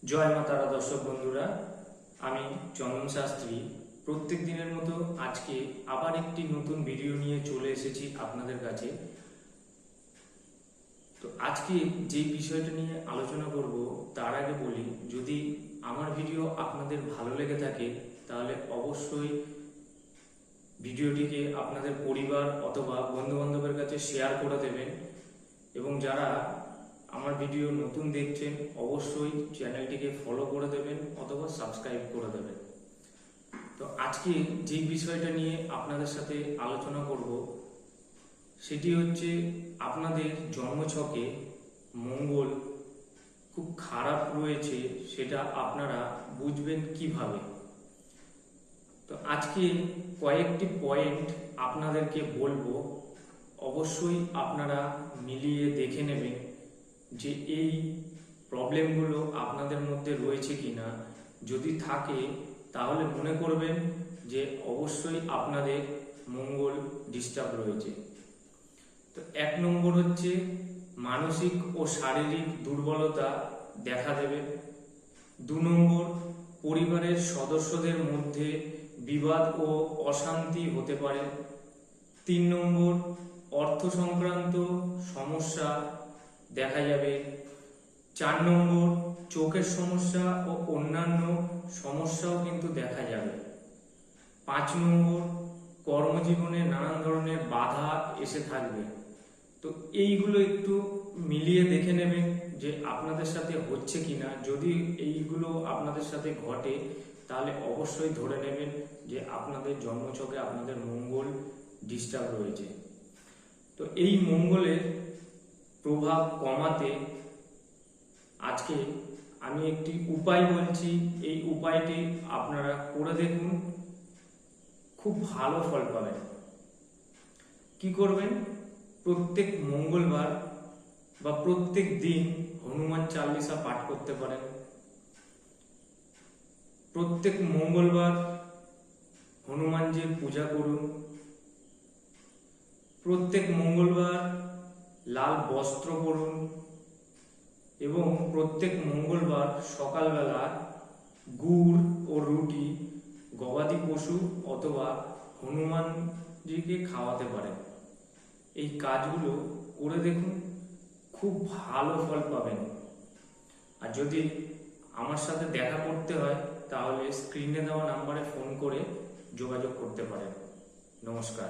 জয় মা তারা দর্শক বন্ধুরা, আমি চন্দন শাস্ত্রী প্রত্যেক দিনের মতো আজকে আবার একটি নতুন ভিডিও নিয়ে চলে এসেছি আপনাদের কাছে। তো আজকে যে বিষয়টা নিয়ে আলোচনা করব তার আগে বলি, যদি আমার ভিডিও আপনাদের ভালো লেগে থাকে তাহলে অবশ্যই ভিডিওটিকে আপনাদের পরিবার অথবা বন্ধু বান্ধবের কাছে শেয়ার করে দেবেন, এবং যারা আমার ভিডিও নতুন দেখছেন অবশ্যই চ্যানেলটিকে ফলো করে দেবেন অথবা সাবস্ক্রাইব করে দেবেন। তো আজকে যে বিষয়টা নিয়ে আপনাদের সাথে আলোচনা করব সেটি হচ্ছে, আপনাদের জন্মছকে মঙ্গল খুব খারাপ রয়েছে, সেটা আপনারা বুঝবেন কিভাবে। তো আজকে কয়েকটি পয়েন্ট আপনাদেরকে বলবো, অবশ্যই আপনারা মিলিয়ে দেখে নেবেন যে এই প্রবলেমগুলো আপনাদের মধ্যে রয়েছে কিনা। যদি থাকে তাহলে মনে করবেন যে অবশ্যই আপনাদের মঙ্গল ডিস্টার্ব রয়েছে। তো 1 নম্বর হচ্ছে, মানসিক ও শারীরিক দুর্বলতা দেখা দেবে। 2 নম্বর, পরিবারের সদস্যদের মধ্যে বিবাদ ও অশান্তি হতে পারে। 3 নম্বর, অর্থ সংক্রান্ত সমস্যা দেখা যাবে। 4 নম্বর, চোখের সমস্যা ও অন্যান্য সমস্যাও কিন্তু দেখা যাবে। 5 নম্বর, কর্মজীবনে নানান ধরনের বাধা এসে থাকবে। তো এইগুলো একটু মিলিয়ে দেখে নেবেন যে আপনাদের সাথে হচ্ছে কিনা। যদি এইগুলো আপনাদের সাথে ঘটে তাহলে অবশ্যই ধরে নেবেন যে আপনাদের জন্মছকে আপনাদের মঙ্গল ডিস্টার্ব রয়েছে। তো এই মঙ্গলের প্রভাব কমাতে আজকে আমি একটি উপায় বলছি, এই উপায়টি আপনারা করে দেখুন, খুব ভালো ফল পাবেন। কি করবেন? প্রত্যেক মঙ্গলবার বা প্রত্যেক দিন হনুমান চালিসা পাঠ করতে পারেন। প্রত্যেক মঙ্গলবার হনুমানজির পূজা করুন। প্রত্যেক মঙ্গলবার লাল বস্ত্র পরুন এবং প্রত্যেক মঙ্গলবার সকালবেলা গুড় ও রুটি গবাদি পশু অথবা হনুমানজিকে খাওয়াতে পারেন। এই কাজগুলো করে দেখুন, খুব ভালো ফল পাবেন। আর যদি আমার সাথে দেখা করতে হয় তাহলে স্ক্রিনে দেওয়া নাম্বারে ফোন করে যোগাযোগ করতে পারেন। নমস্কার।